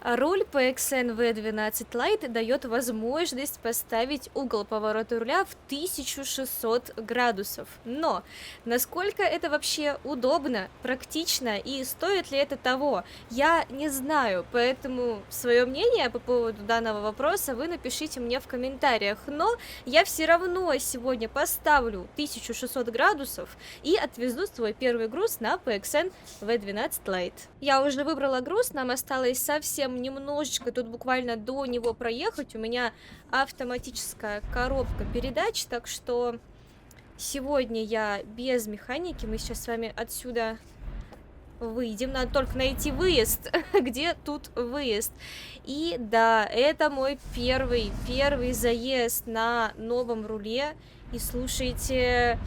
Руль PXN V12 Lite дает возможность поставить угол поворота руля в 1600 градусов. Но насколько это вообще удобно, практично и стоит ли это того, я не знаю. Поэтому свое мнение по поводу данного вопроса вы напишите мне в комментариях. Но я все равно сегодня поставлю 1600 градусов и отвезу свой первый груз на PXN V12 Lite. Я уже выбрала груз, нам осталось совсем немножечко тут буквально до него проехать. У меня автоматическая коробка передач, так что сегодня я без механики. Мы сейчас с вами отсюда выйдем. Надо только найти выезд. Где тут выезд? И да, это мой первый заезд на новом руле. И слушайте,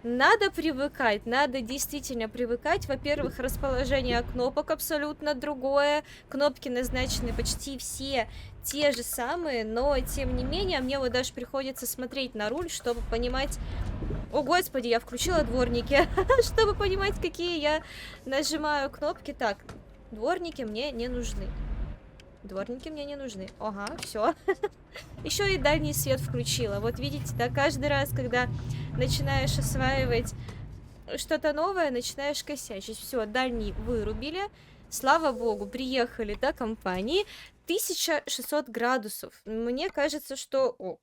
надо привыкать, надо действительно привыкать. Во-первых, расположение кнопок абсолютно другое. Кнопки назначены почти все те же самые, но тем не менее мне вот даже приходится смотреть на руль, чтобы понимать... О, господи, я включила дворники, чтобы понимать, какие я нажимаю кнопки. Так, дворники мне не нужны. Дворники мне не нужны. Ага, все. Еще и дальний свет включила. Вот видите, да, каждый раз, когда начинаешь осваивать что-то новое, начинаешь косячить. Все, дальний вырубили. Слава богу, приехали до компании. 1600 градусов. Мне кажется, что... О,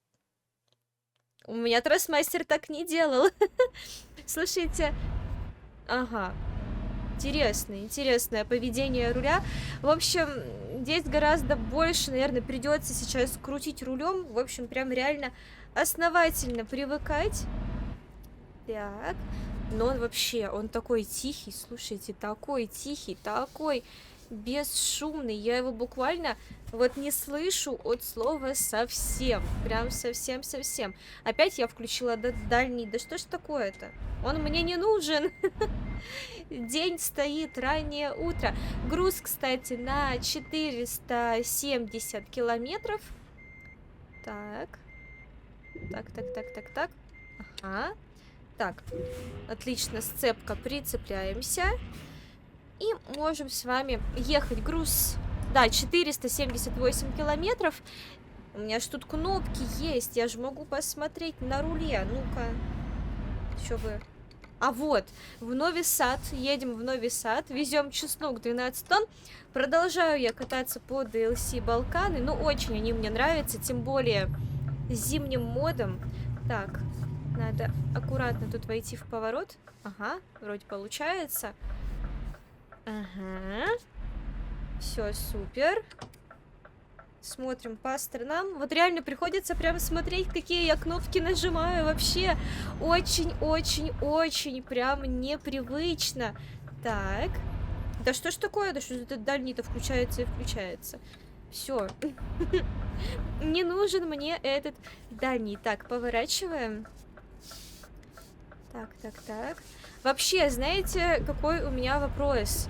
у меня Тросмастер так не делал. Слушайте. Ага. Интересное поведение руля. В общем, здесь гораздо больше, наверное, придется сейчас крутить рулем. В общем, прям реально основательно привыкать. Так. Но он вообще, он такой тихий, слушайте, такой тихий, такой бесшумный. Я его буквально вот не слышу от слова совсем. Прям совсем-совсем. Опять я включила дальний. Да что ж такое-то? Он мне не нужен. День стоит, раннее утро. Груз, кстати, на 470 километров. Так. Так. Ага. Так. Отлично, сцепка, прицепляемся. И можем с вами ехать. Груз, да, 478 километров. У меня ж тут кнопки есть. Я же могу посмотреть на руле. Ну-ка. Что вы... А вот, в Нови Сад, едем в Нови Сад, везем чеснок 12 тонн. Продолжаю я кататься по DLC Балканы, ну очень они мне нравятся, тем более с зимним модом. Так, надо аккуратно тут войти в поворот. Ага, вроде получается. Ага, все супер. Смотрим по сторонам. Вот реально приходится прям смотреть, какие я кнопки нажимаю. Вообще очень прям непривычно. Так. Да что ж такое? Да что этот дальний-то включается и включается. Все. Не нужен мне этот дальний. Так, поворачиваем. Так. Вообще, знаете, какой у меня вопрос?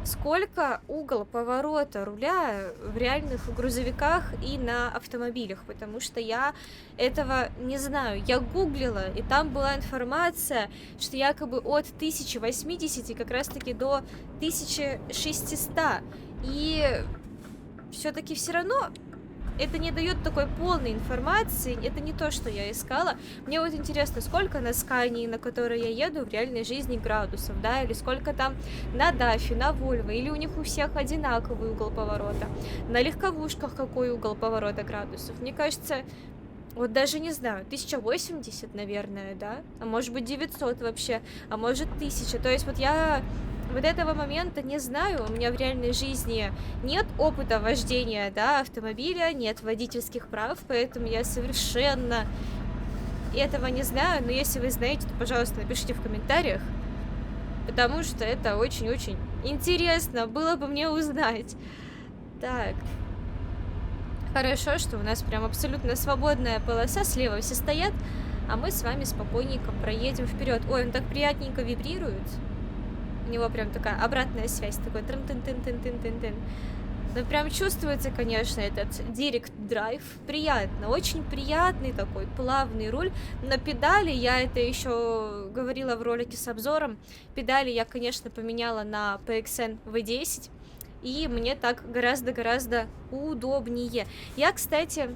Сколько угол поворота руля в реальных грузовиках и на автомобилях? Потому что я этого не знаю. Я гуглила, и там была информация, что якобы от 1080 как раз-таки до 1600. И все-таки все равно это не дает такой полной информации. Это не то, что я искала. Мне вот интересно, сколько на Скании, на которой я еду, в реальной жизни градусов, да, или сколько там на Дафе, на Вольво, или у них у всех одинаковый угол поворота. На легковушках какой угол поворота градусов? Мне кажется, вот даже не знаю, 1080, наверное, да? А может быть 900 вообще, а может 1000. То есть вот я... Вот этого момента не знаю, у меня в реальной жизни нет опыта вождения, да, автомобиля, нет водительских прав, поэтому я совершенно этого не знаю, но если вы знаете, то, пожалуйста, напишите в комментариях, потому что это очень-очень интересно было бы мне узнать. Так. Хорошо, что у нас прям абсолютно свободная полоса, слева все стоят, а мы с вами спокойненько проедем вперед. Ой, он так приятненько вибрирует. У него прям такая обратная связь, такой трын-тын-тын-тын-тын-тын-тын. Ну, прям чувствуется, конечно, этот Direct Drive. Приятно, очень приятный такой плавный руль. На педали, я это еще говорила в ролике с обзором, педали я, конечно, поменяла на PXN V10. и мне так гораздо-гораздо удобнее. Я, кстати...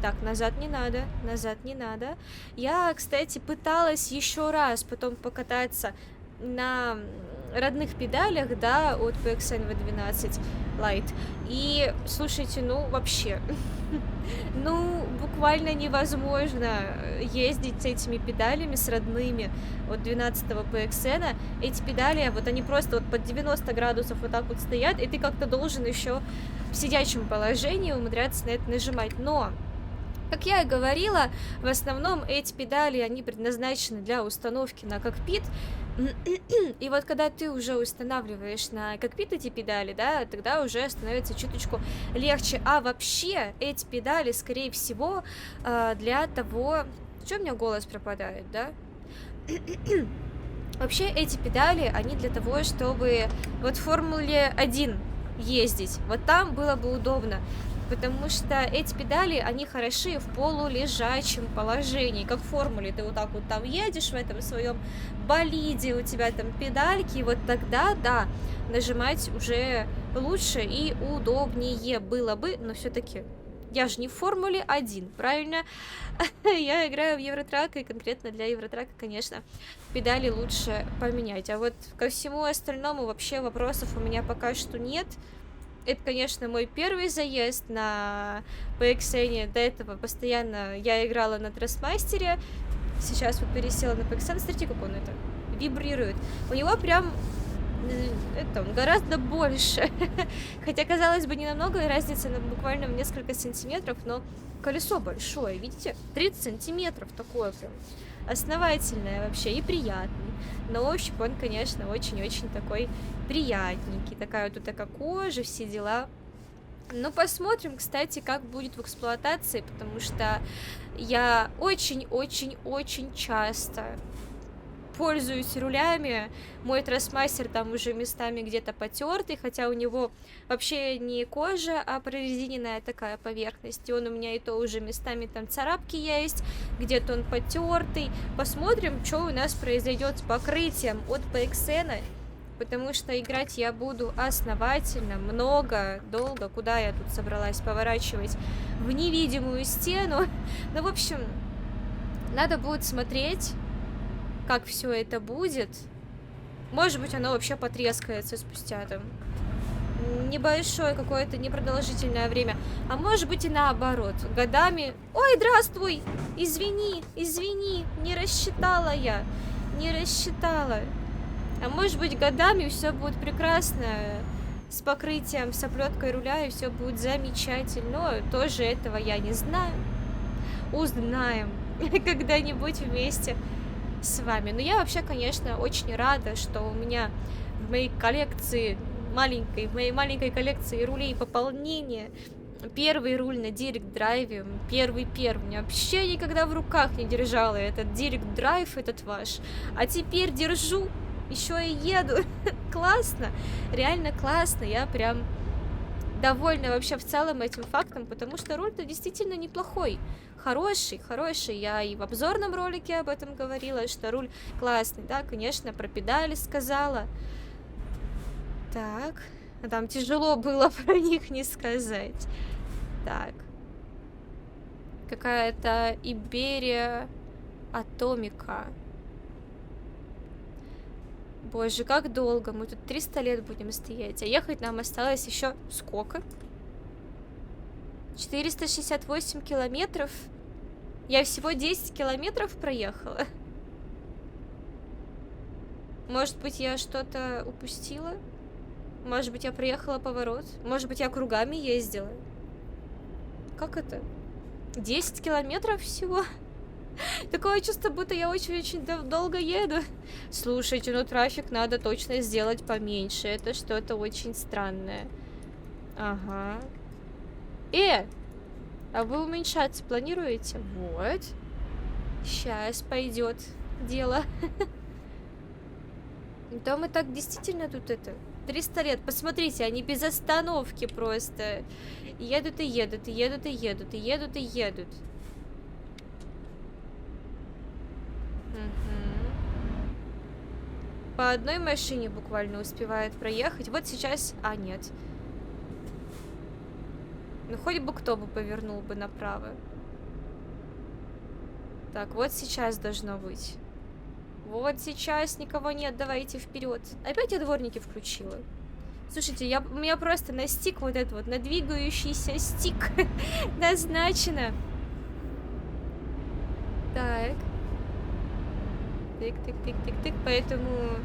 Так, назад не надо, назад не надо. Я, кстати, пыталась еще раз потом покататься на родных педалях, да, от PXN V12 Lite. И, слушайте, ну, вообще, ну, буквально невозможно ездить с этими педалями, с родными от 12-го PXN. Эти педали, вот они просто вот под 90 градусов вот так вот стоят, и ты как-то должен еще в сидячем положении умудряться на это нажимать. Но, как я и говорила, в основном эти педали, они предназначены для установки на кокпит. И вот когда ты уже устанавливаешь на кокпит эти педали, да, тогда уже становится чуточку легче. А вообще эти педали, скорее всего, для того... Что у меня голос пропадает, да? Вообще эти педали, они для того, чтобы вот в Формуле 1 ездить. Вот там было бы удобно. Потому что эти педали, они хороши в полулежачем положении. Как в формуле, ты вот так вот там едешь в этом своем болиде, у тебя там педальки, и вот тогда, да, нажимать уже лучше и удобнее было бы, но все-таки я же не в Формуле 1, правильно? Я играю в Евротрак, и конкретно для Евротрака, конечно, педали лучше поменять. А вот ко всему остальному вообще вопросов у меня пока что нет. Это, конечно, мой первый заезд на PXN. До этого постоянно я играла на Трастмастере. Сейчас вот пересела на PXN. Смотрите, как он это вибрирует. У него прям это, он гораздо больше. Хотя, казалось бы, не намного, разница буквально в несколько сантиметров, но колесо большое, видите? 30 сантиметров такое прям основательное вообще и приятный. На ощупь он, конечно, очень-очень такой приятненький. Такая вот такая кожа, все дела. Ну, посмотрим, кстати, как будет в эксплуатации, потому что я очень-очень-очень часто пользуюсь рулями. Мой Трастмастер там уже местами где-то потертый, хотя у него вообще не кожа, а прорезиненная такая поверхность. И он у меня и то уже местами там царапки есть, где-то он потертый. Посмотрим, что у нас произойдет с покрытием от PXN, потому что играть я буду основательно, много, долго. Куда я тут собралась поворачивать? В невидимую стену. Ну, в общем, надо будет смотреть, как все это будет. Может быть, оно вообще потрескается спустя там небольшое какое-то непродолжительное время. А может быть и наоборот. Годами... Ой, здравствуй! Извини, извини, не рассчитала я. Не рассчитала. А может быть, годами все будет прекрасно. С покрытием, с оплеткой руля, и все будет замечательно. Но тоже этого я не знаю. Узнаем когда-нибудь вместе с вами. Но я вообще, конечно, очень рада, что у меня в моей коллекции маленькой, в моей маленькой коллекции рулей пополнение. Первый руль на Direct Drive, первый, у меня вообще никогда в руках не держала этот Direct Drive, этот ваш. А теперь держу, еще и еду. Классно, реально классно. Я прям довольна вообще в целом этим фактом, потому что руль-то действительно неплохой. Хороший. Я и в обзорном ролике об этом говорила, что руль классный. Да, конечно, про педали сказала. Так, а там тяжело было про них не сказать. Так. Какая-то Иберия Атомика. Боже, как долго. Мы тут 300 лет будем стоять. А ехать нам осталось еще сколько? 468 километров. Я всего 10 километров проехала. Может быть, я что-то упустила? Может быть, я проехала поворот? Может быть, я кругами ездила? Как это? 10 километров всего? Такое чувство, будто я очень-очень долго еду. Слушайте, ну трафик надо точно сделать поменьше. Это что-то очень странное. Ага. А вы уменьшаться планируете? Вот. Сейчас пойдет дело. Да мы так действительно тут это... 300 лет. Посмотрите, они без остановки просто едут и едут, и едут, и едут, и едут, и едут. По одной машине буквально успевают проехать. Вот сейчас... А, нет. Ну, хоть бы кто бы повернул бы направо. Так, вот сейчас должно быть. Вот сейчас никого нет, давайте вперед. Опять я дворники включила. Слушайте, у меня просто на стик вот этот вот, на двигающийся стик назначено. Так. Тык-тык-тык-тык-тык, поэтому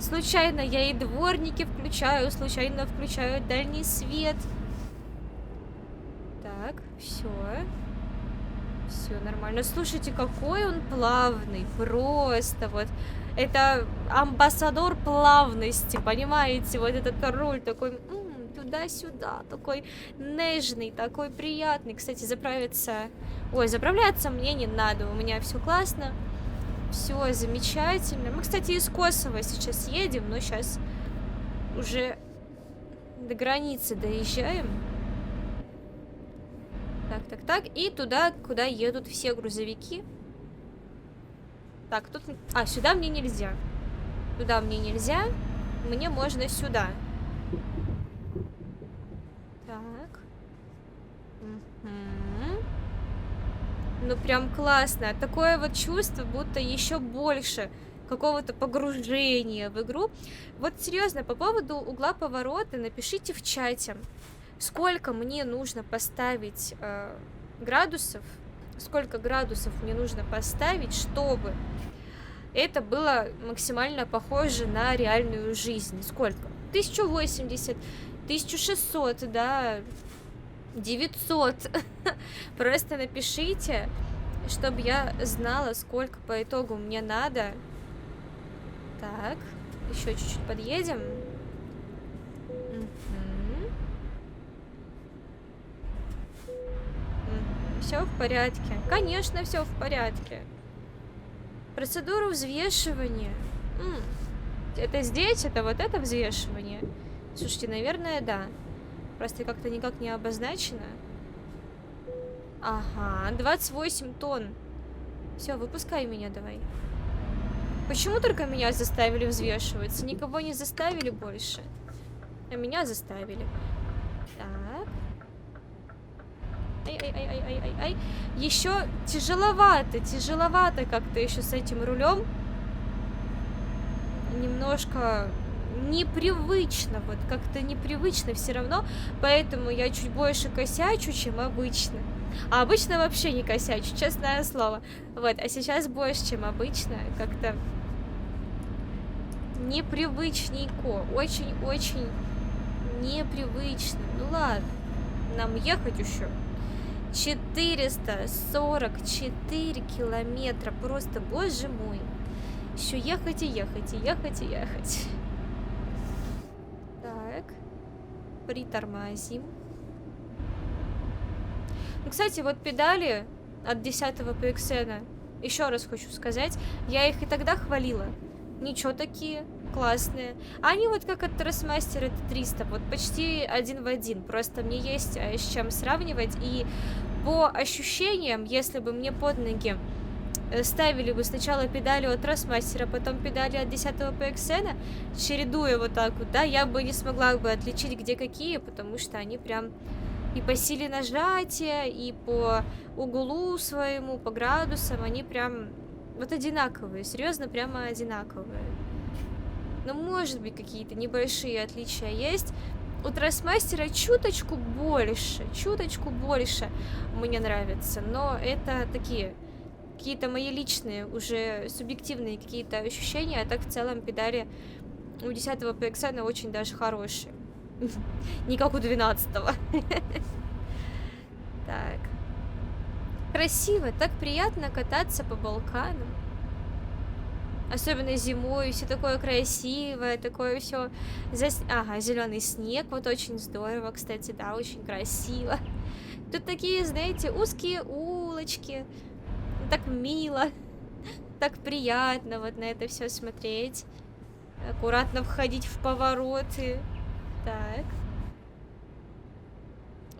случайно я и дворники включаю, случайно включаю дальний свет. Так, все. Все нормально. Слушайте, какой он плавный. Просто вот. Это амбассадор плавности, понимаете? Вот этот руль такой туда-сюда. Такой нежный, такой приятный. Кстати, заправиться... Ой, заправляться мне не надо. У меня все классно. Все замечательно. Мы, кстати, из Косово сейчас едем, но сейчас уже до границы доезжаем. Так. И туда, куда едут все грузовики. Так, тут... А, сюда мне нельзя. Туда мне нельзя. Мне можно сюда. Так. Ну, прям классно. Такое вот чувство, будто еще больше какого-то погружения в игру. Вот серьезно, по поводу угла поворота напишите в чате. Сколько мне нужно поставить градусов, сколько градусов мне нужно поставить, чтобы это было максимально похоже на реальную жизнь. Сколько? 1080, 1600, да, 900. Просто напишите, чтобы я знала, сколько по итогу мне надо. Так, еще чуть-чуть подъедем. Все в порядке. Конечно, все в порядке. Процедура взвешивания. Это здесь, это вот это взвешивание. Слушайте, наверное, да. Просто как-то никак не обозначено. Ага, 28 тонн. Все, выпускай меня давай. Почему только меня заставили взвешиваться? Никого не заставили больше. А меня заставили. Так. Ай. Еще тяжеловато как-то еще с этим рулем. Немножко непривычно, вот как-то непривычно все равно, поэтому я чуть больше косячу, чем обычно. А обычно вообще не косячу, честное слово. Вот, а сейчас больше, чем обычно, как-то непривычненько, очень-очень непривычно. Ну ладно, нам ехать еще. 444 километра. Просто, боже мой. Еще ехать и ехать, и ехать, и ехать. Так. Притормозим. Ну, кстати, вот педали от 10-го PXN. Еще раз хочу сказать. Я их и тогда хвалила. Ничего, такие классные. Они вот как от Trustmaster 300. Вот почти один в один. Просто мне есть с чем сравнивать. И по ощущениям, если бы мне под ноги ставили бы сначала педали от Trustmaster, потом педали от 10-го PXN, чередуя вот так вот, да, я бы не смогла бы отличить, где какие, потому что они прям и по силе нажатия, и по углу своему, по градусам, они прям вот одинаковые, серьезно, прямо одинаковые. Но, может быть, какие-то небольшие отличия есть. У Trustmaster чуточку больше мне нравится, но это такие какие-то мои личные, уже субъективные какие-то ощущения, а так в целом педали у 10-го PXN очень даже хорошие. Не как у 12-го. Так. Красиво, так приятно кататься по Балканам. Особенно зимой, все такое красивое, такое все. Ага, зеленый снег, вот очень здорово, кстати, да, очень красиво. Тут такие, знаете, узкие улочки. Так мило, так приятно вот на это все смотреть. Аккуратно входить в повороты. Так.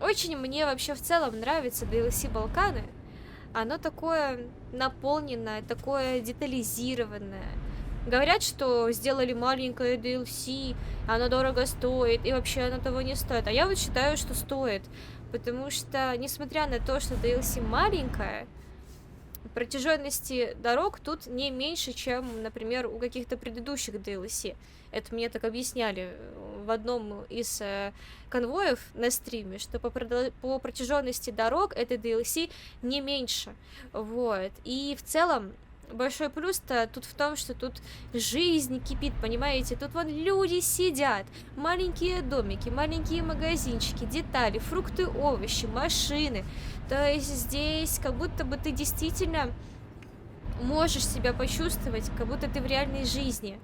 Очень мне вообще в целом нравится DLC Балканы. Оно такое наполненное, такое детализированное. Говорят, что сделали маленькое DLC, оно дорого стоит, и вообще оно того не стоит. А я вот считаю, что стоит. потому что, несмотря на то, что DLC маленькая, протяженности дорог тут не меньше, чем, например, у каких-то предыдущих DLC. Это мне так объясняли в одном из конвоев на стриме, что по протяженности дорог это DLC не меньше. Вот. И в целом большой плюс-то тут в том, что тут жизнь кипит, понимаете? Тут вон люди сидят, маленькие домики, маленькие магазинчики, детали, фрукты, овощи, машины. То есть здесь как будто бы ты действительно можешь себя почувствовать, как будто ты в реальной жизни.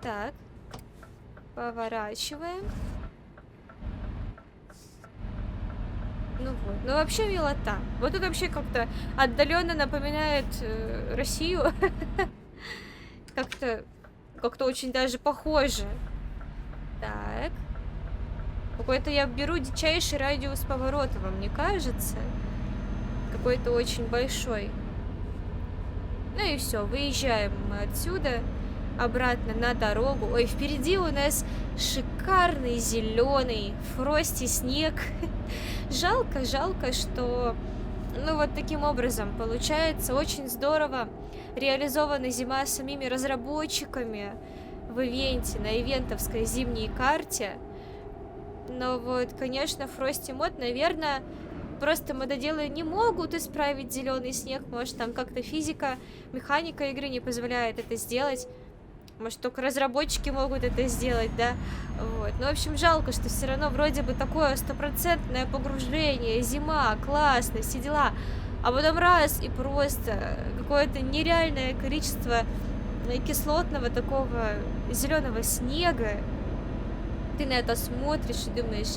Так, поворачиваем. Ну вот, ну вообще милота. Вот тут вообще как-то отдаленно напоминает Россию. Как-то очень даже похоже. Так. Какой-то я беру дичайший радиус поворота, вам не кажется? Какой-то очень большой. Ну и все, выезжаем мы отсюда обратно на дорогу. Ой, впереди у нас шикарный зеленый фрости снег. Жалко, что, ну вот таким образом получается очень здорово реализована зима самими разработчиками в ивенте, на ивентовской зимней карте. Но вот, конечно, Frosty Mod, наверное, просто мододелы не могут исправить зеленый снег. Может, там как-то физика, механика игры не позволяет это сделать. Может, только разработчики могут это сделать, да? Вот. Ну, в общем, жалко, что все равно вроде бы такое стопроцентное погружение, зима, классно, все дела. А потом раз, и просто какое-то нереальное количество кислотного такого зеленого снега. Ты на это смотришь и думаешь,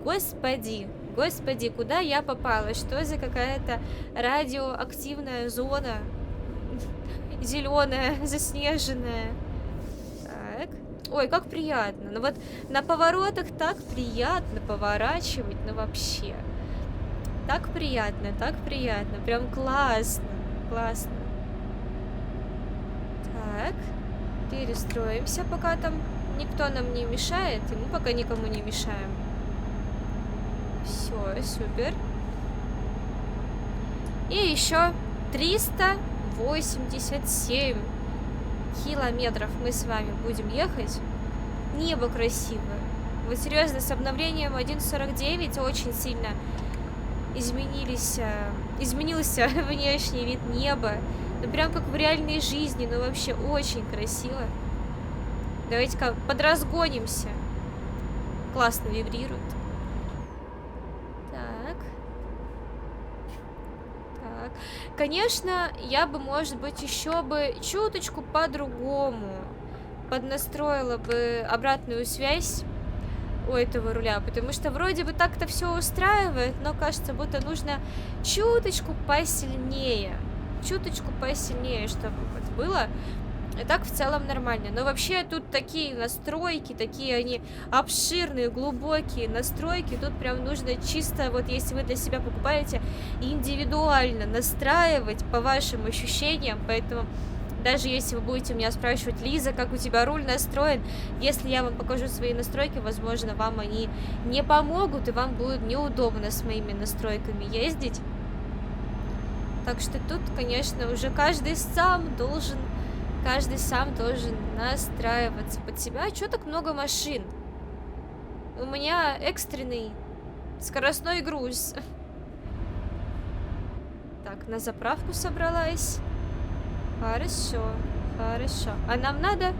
господи, куда я попала? Что за какая-то радиоактивная зона? Зеленая, заснеженная. Так. Ой, как приятно. Ну вот на поворотах так приятно поворачивать, ну вообще. Так приятно, прям классно, классно. Так, перестроимся, пока там никто нам не мешает, и мы пока никому не мешаем. Все, супер. И еще 387 километров мы с вами будем ехать. Небо красивое. Вот серьезно, с обновлением 1.49 очень сильно изменился внешний вид неба. Ну прям как в реальной жизни, ну вообще очень красиво. Давайте-ка подразгонимся. Классно вибрирует. Так. Конечно, я бы, может быть, еще бы чуточку по-другому поднастроила бы обратную связь у этого руля, потому что вроде бы так-то все устраивает, но кажется, будто нужно чуточку посильнее, чтобы вот было. И так в целом нормально. Но вообще тут такие настройки, такие они обширные, глубокие настройки. Тут прям нужно чисто, вот если вы для себя покупаете, индивидуально настраивать по вашим ощущениям. Поэтому даже если вы будете меня спрашивать, Лиза, как у тебя руль настроен, если я вам покажу свои настройки, возможно, вам они не помогут, и вам будет неудобно с моими настройками ездить. Так что тут, конечно, уже каждый сам должен настраиваться под себя. А чё так много машин? У меня экстренный скоростной груз. Так, на заправку собралась. Хорошо. А нам надо?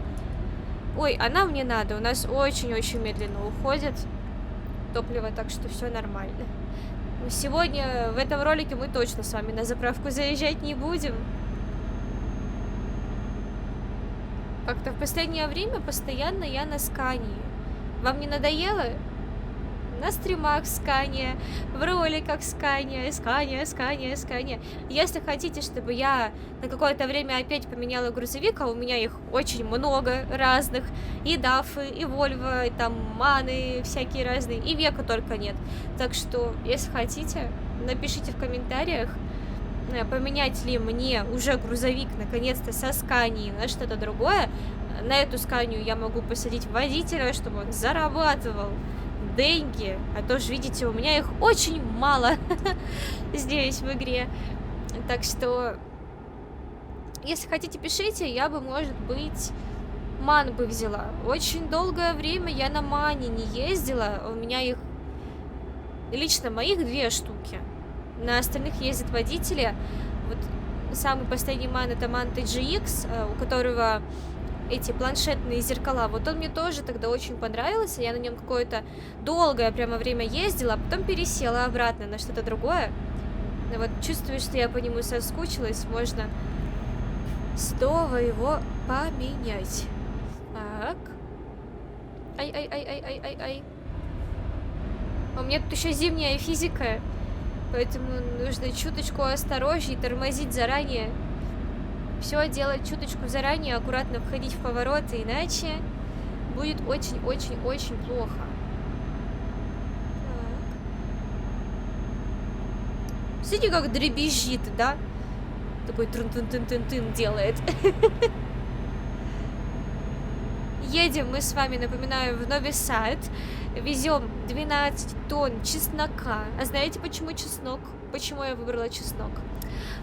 Ой, а нам не надо. У нас очень-очень медленно уходит топливо, так что все нормально. Но сегодня в этом ролике мы точно с вами на заправку заезжать не будем. Как-то в последнее время постоянно я на Скании. Вам не надоело? На стримах Скания, в роликах Скания. Если хотите, чтобы я на какое-то время опять поменяла грузовик, а у меня их очень много разных, и Дафы, и Вольво, и там Маны всякие разные, и Века только нет. Так что, если хотите, напишите в комментариях, поменять ли мне уже грузовик наконец-то со Скании на что-то другое. На эту Сканию я могу посадить водителя, чтобы он зарабатывал деньги, а то же, видите, у меня их очень мало здесь в игре. Так что, если хотите, пишите, я бы, может быть, ман бы взяла. Очень долгое время я на мане не ездила, у меня их, лично моих 2 штуки. На остальных ездят водители. Вот самый последний ман — это ман TGX, у которого эти планшетные зеркала. Вот он мне тоже тогда очень понравился. Я на нем какое-то долгое прямо время ездила, а потом пересела обратно на что-то другое. Но вот чувствую, что я по нему соскучилась. Можно снова его поменять. Так. Ай-ай-ай-ай-ай-ай-ай. У меня тут еще зимняя физика, поэтому нужно чуточку осторожней, тормозить заранее. Все делать чуточку заранее, аккуратно входить в повороты, иначе будет очень-очень-очень плохо. Так. Смотрите, как дребезжит, да? Такой трун-тун-тун-тун-тун делает. Едем мы с вами, напоминаю, в Нови Сад. Везем 12 тонн чеснока. А знаете, почему чеснок? Почему я выбрала чеснок?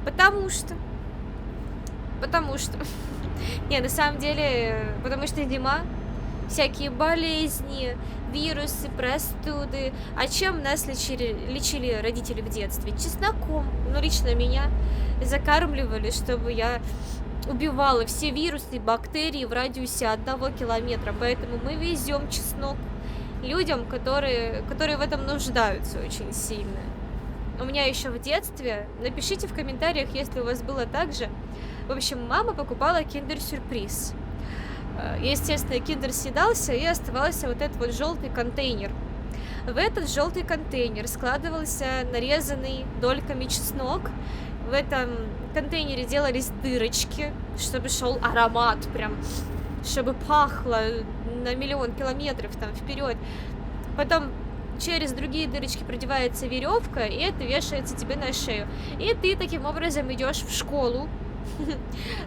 Потому что... Не, на самом деле, потому что зима, всякие болезни, вирусы, простуды. А чем нас лечили родители в детстве? Чесноком. Ну, лично меня закармливали, чтобы я убивала все вирусы и бактерии в радиусе 1 километра. Поэтому мы везем чеснок людям, которые в этом нуждаются очень сильно. У меня еще в детстве, напишите в комментариях, если у вас было так же. В общем, мама покупала киндер-сюрприз. Естественно, киндер съедался, и оставался вот этот вот желтый контейнер. В этот желтый контейнер складывался нарезанный дольками чеснок. В этом контейнере делались дырочки, чтобы шел аромат прям, чтобы пахло на миллион километров там вперед. Потом через другие дырочки продевается веревка, и это вешается тебе на шею. И ты таким образом идешь в школу.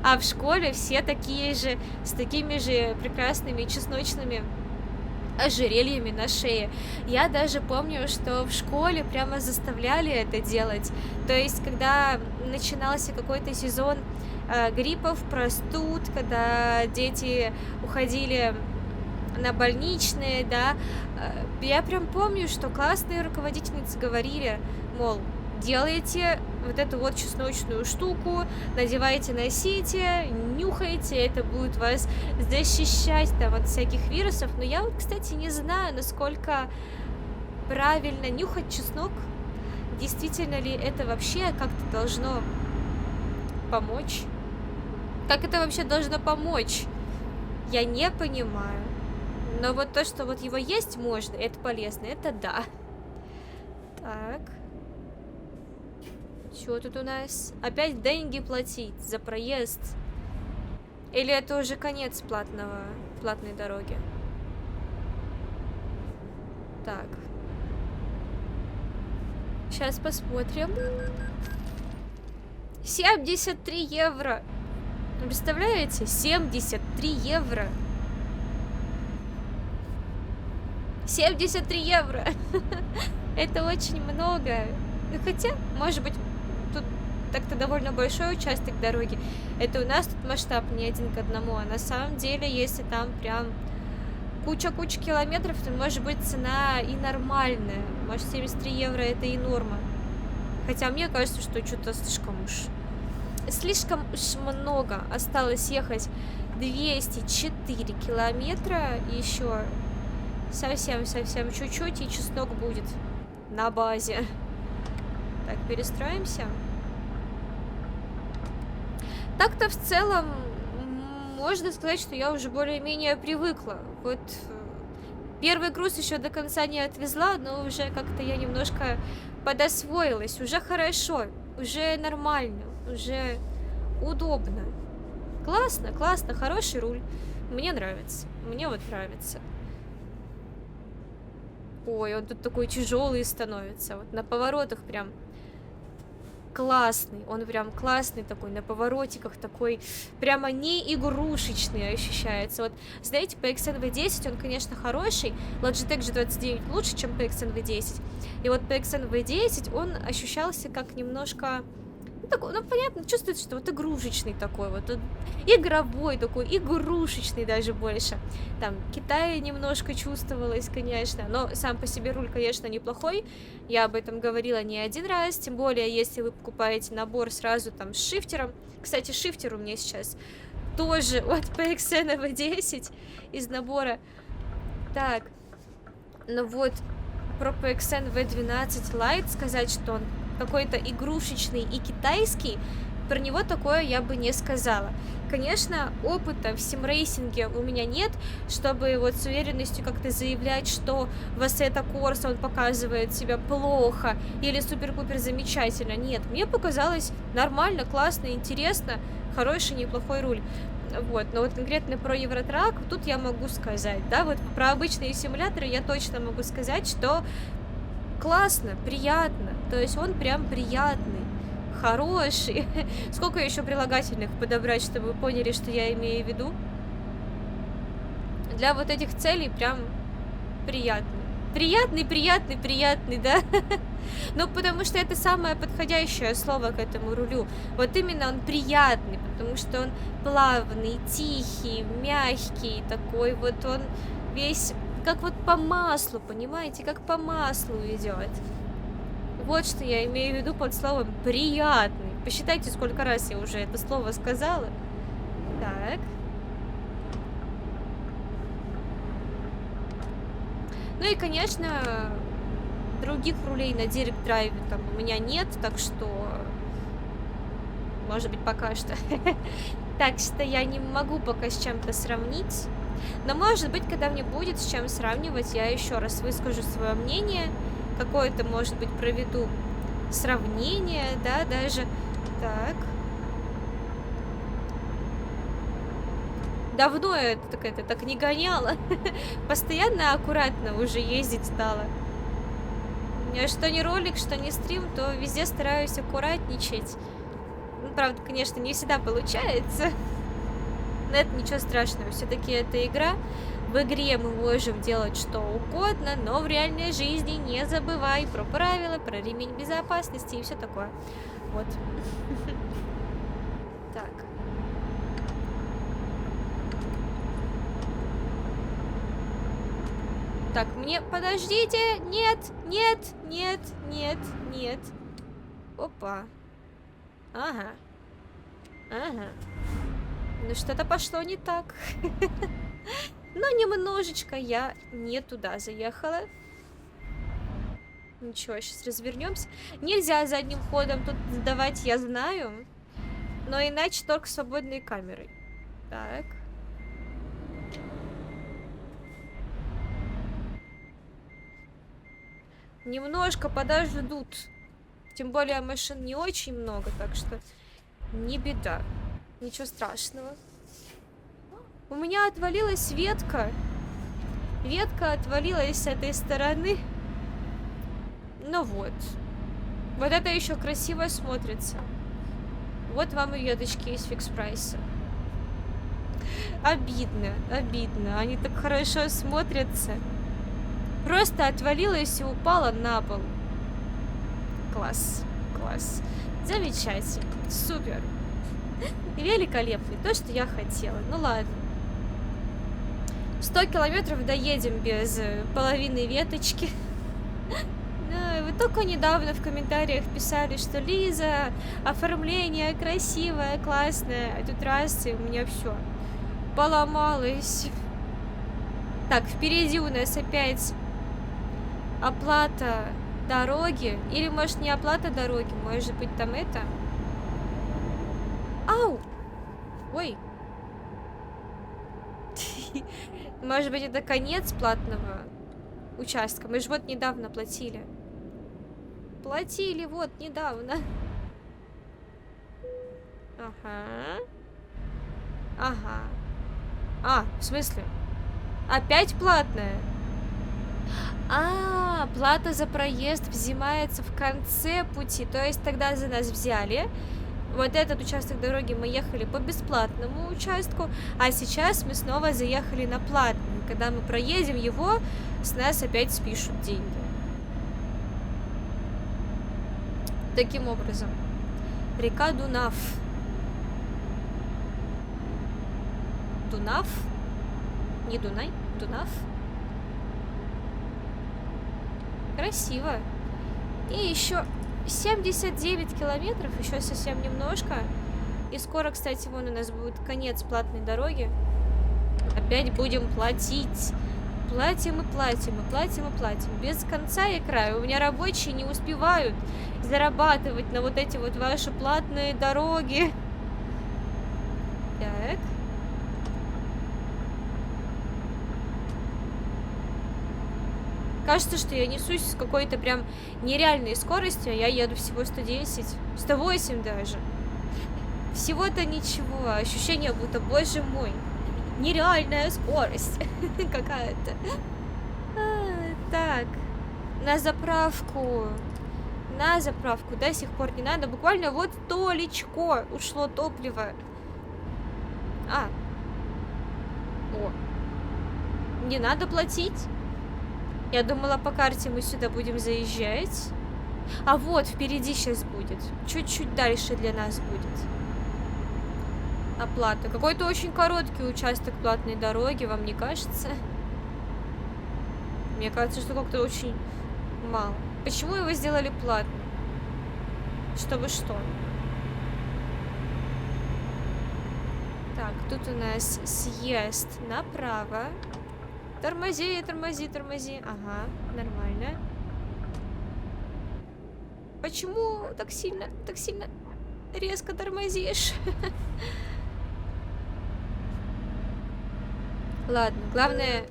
А в школе все такие же, с такими же прекрасными чесночными ожерельями на шее. Я даже помню, что в школе прямо заставляли это делать. То есть, когда начинался какой-то сезон гриппов, простуд, когда дети уходили на больничные, да, я прям помню, что классные руководительницы говорили, мол, делайте вот эту вот чесночную штуку, надевайте, носите, нюхайте, это будет вас защищать там от всяких вирусов. Но я вот, кстати, не знаю, насколько правильно нюхать чеснок. Действительно ли это вообще как-то должно помочь? Как это вообще должно помочь? Я не понимаю. Но вот то, что вот его есть можно, это полезно, это да. Так. Что тут у нас? Опять деньги платить за проезд? Или это уже конец платной дороги? Так. Сейчас посмотрим. 73 евро. Представляете? 73 евро. 73 евро. Это очень много. Ну, хотя, может быть, тут так-то довольно большой участок дороги. Это у нас тут масштаб не 1 к 1. А на самом деле, если там прям куча километров, то может быть цена и нормальная. Может, 73 евро это и норма. Хотя мне кажется, что что-то слишком уж много. Осталось ехать 204 километра. И еще совсем чуть-чуть, и чеснок будет на базе. Так, перестроимся. Так-то в целом можно сказать, что я уже более-менее привыкла. Вот первый груз еще до конца не отвезла, но уже как-то я немножко подосвоилась. Уже хорошо, уже нормально, уже удобно. Классно, классно, хороший руль. Мне нравится, мне вот нравится. Ой, он тут такой тяжелый становится. Вот на поворотах прям классный, он прям классный такой, на поворотиках такой, прямо не игрушечный ощущается. Вот, знаете, PXN V10, он, конечно, хороший, Logitech G29 лучше, чем PXN V10. И вот PXN V10, он ощущался как немножко... такой, ну, понятно, чувствуется, что вот игрушечный такой, вот игровой такой, игрушечный даже больше. Там Китай немножко чувствовалось, конечно, но сам по себе руль, конечно, неплохой. Я об этом говорила не один раз, тем более, если вы покупаете набор сразу там с шифтером. Кстати, шифтер у меня сейчас тоже от PXN V10 из набора. Так, ну вот, про PXN V12 Lite сказать, что он какой-то игрушечный и китайский, про него такое я бы не сказала. Конечно, опыта в симрейсинге у меня нет, чтобы вот с уверенностью как-то заявлять, что в Assetto Corsa он показывает себя плохо или супер-пупер замечательно. Нет, мне показалось нормально, классно, интересно, хороший, неплохой руль. Вот, но вот конкретно про Евротрак тут я могу сказать, да, вот про обычные симуляторы я точно могу сказать, что классно, приятно. То есть он прям приятный, хороший. Сколько еще прилагательных подобрать, чтобы вы поняли, что я имею в виду? Для вот этих целей прям приятный. Приятный, приятный, приятный, да? Ну, потому что это самое подходящее слово к этому рулю. Вот именно он приятный, потому что он плавный, тихий, мягкий, такой вот он весь... как вот по маслу, понимаете, как по маслу идет. Вот что я имею в виду под словом приятный. Посчитайте, сколько раз я уже это слово сказала. Так. Ну и, конечно, других рулей на Direct Drive там у меня нет, так что, может быть, пока что. Так что я не могу пока с чем-то сравнить. Но, может быть, когда мне будет с чем сравнивать, я еще раз выскажу свое мнение. Какое-то, может быть, проведу сравнение, да, даже. Так. Давно я это так не гоняла. Постоянно аккуратно уже ездить стала. Что не ролик, что не стрим, то везде стараюсь аккуратничать. Ну, правда, конечно, не всегда получается. Но это ничего страшного, все-таки это игра. В игре мы можем делать что угодно, но в реальной жизни не забывай про правила, про ремень безопасности и все такое. Вот. Так. Так, мне... Подождите! Нет! Нет! Нет! Нет! Нет! Опа. Ага. Ага. Ну, что-то пошло не так. Но немножечко я не туда заехала. Ничего, сейчас развернемся. Нельзя задним ходом тут сдавать, я знаю. Но иначе только свободной камерой. Так. Немножко подождут. Тем более машин не очень много, так что не беда. Ничего страшного. У меня отвалилась ветка. Ветка отвалилась с этой стороны. Ну вот. Вот это еще красиво смотрится. Вот вам и веточки из фикс прайса. Обидно, обидно. Они так хорошо смотрятся. Просто отвалилась и упала на пол. Класс, класс. Замечательно, супер. Великолепный, то, что я хотела. Ну ладно. 100 километров доедем без половины веточки. Вы только недавно в комментариях писали, что Лиза, оформление красивое, классное. А тут раз, и у меня все поломалось. Так, впереди у нас опять оплата дороги. Или, может, не оплата дороги, может быть, там это... Ау! Ой. Может быть, это конец платного участка. Мы же вот недавно платили. Платили вот недавно. Ага. Ага. А, в смысле? Опять платное? Плата за проезд взимается в конце пути. То есть тогда за нас взяли. Вот этот участок дороги мы ехали по бесплатному участку, а сейчас мы снова заехали на платный. Когда мы проедем его, с нас опять спишут деньги. Таким образом, река Дунав. Дунав? Не Дунай, Дунав. Красиво. И еще 79 километров, еще совсем немножко. И скоро, кстати, вон у нас будет конец платной дороги. Опять будем платить. Платим и платим, и платим, и платим. Без конца и края. У меня рабочие не успевают зарабатывать на вот эти вот ваши платные дороги. Так. Кажется, что я несусь с какой-то прям нереальной скоростью, а я еду всего 110, 108 даже. Всего-то ничего, ощущение будто, боже мой, нереальная скорость какая-то. Так, на заправку до сих пор не надо, буквально вот толечко ушло топливо. Не надо платить. Я думала, по карте мы сюда будем заезжать. А вот, впереди сейчас будет. Чуть-чуть дальше для нас будет оплата. Какой-то очень короткий участок платной дороги, вам не кажется? Мне кажется, что как-то очень мало. Почему его сделали платным? Чтобы что? Так, тут у нас съезд направо. Тормози, тормози, тормози. Ага, нормально. Почему так сильно резко тормозишь? Ладно, главное,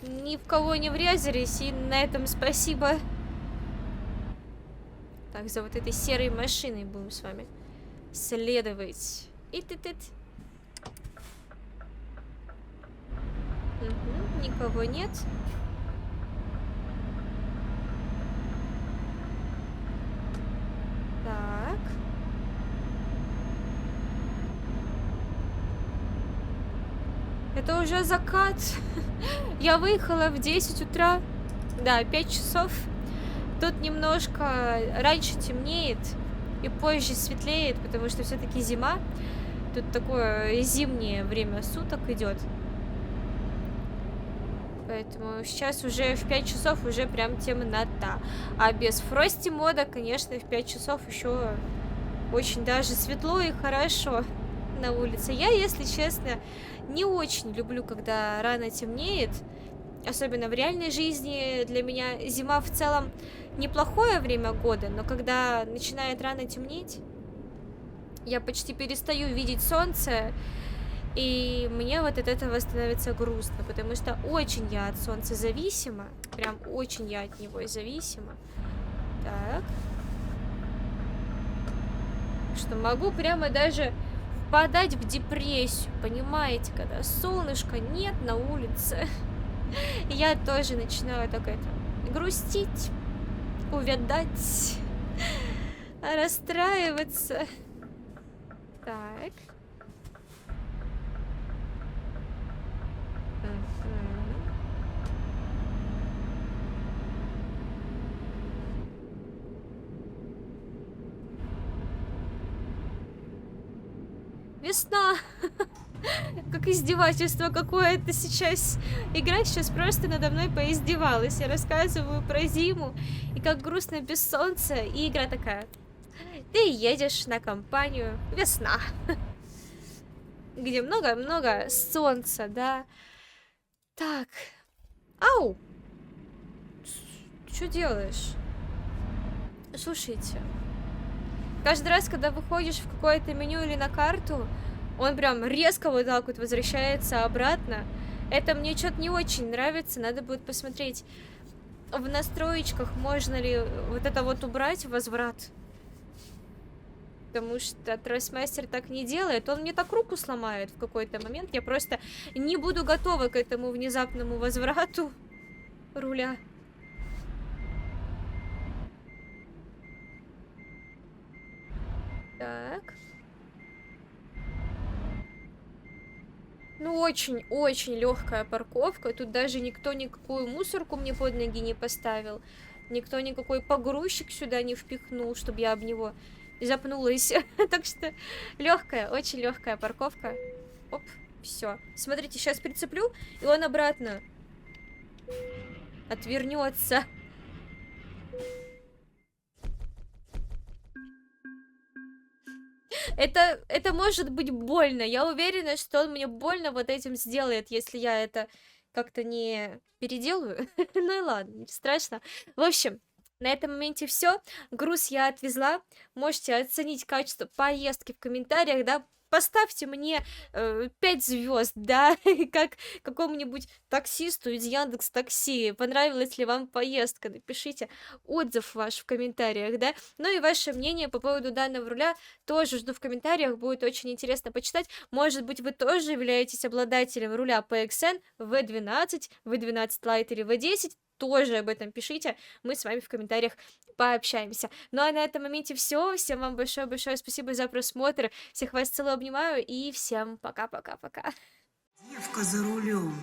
ни в кого не врезались, и на этом спасибо. Так, за вот этой серой машиной будем с вами следовать. И-ты-ты-ты. Угу, никого нет. Так. Это уже закат. Я выехала в 10 утра. Да, 5 часов. Тут немножко раньше темнеет и позже светлеет, потому что все-таки зима. Тут такое зимнее время суток идет. Поэтому сейчас уже в 5 часов уже прям темнота. А без Фрости мода, конечно, в 5 часов еще очень даже светло и хорошо на улице. Я, если честно, не очень люблю, когда рано темнеет. Особенно в реальной жизни. Для меня зима в целом неплохое время года, но когда начинает рано темнеть, я почти перестаю видеть солнце. И мне вот от этого становится грустно, потому что очень я от солнца зависима. Прям очень я от него зависима. Так. Что могу прямо даже впадать в депрессию, понимаете, когда солнышка нет на улице. Я тоже начинаю так это грустить, увядать, расстраиваться. Так. Весна. Как издевательство какое-то сейчас. Игра сейчас просто надо мной поиздевалась. Я рассказываю про зиму и как грустно без солнца. И игра такая: ты едешь на компанию весна, где много-много солнца, да. Так. Ау! Что делаешь? Слушайте. Каждый раз, когда выходишь в какое-то меню или на карту, он прям резко вот так вот возвращается обратно. Это мне что-то не очень нравится. Надо будет посмотреть в настроечках, можно ли вот это вот убрать, возврат. Потому что Трейсмастер так не делает. Он мне так руку сломает в какой-то момент. Я просто не буду готова к этому внезапному возврату руля. очень-очень легкая парковка. Тут даже никто никакую мусорку мне под ноги не поставил. Никто никакой погрузчик сюда не впихнул, чтобы я об него запнулась. Так что легкая, очень легкая парковка. Оп, все. Смотрите, сейчас прицеплю, и он обратно отвернется. Это может быть больно. Я уверена, что он мне больно вот этим сделает, если я это как-то не переделаю. Ну и ладно, не страшно. В общем, на этом моменте все. Груз я отвезла. Можете оценить качество поездки в комментариях, да. Поставьте мне 5 звезд, да, как какому-нибудь таксисту из Яндекс Такси. Понравилась ли вам поездка? Напишите отзыв ваш в комментариях, да. Ну и ваше мнение по поводу данного руля тоже жду в комментариях, будет очень интересно почитать. Может быть, вы тоже являетесь обладателем руля PXN V12, V12 Lite или V10, тоже об этом пишите, мы с вами в комментариях пообщаемся. Ну а на этом моменте все. Всем вам большое-большое спасибо за просмотр. Всех вас целую, обнимаю и всем пока-пока-пока. Девка за рулем.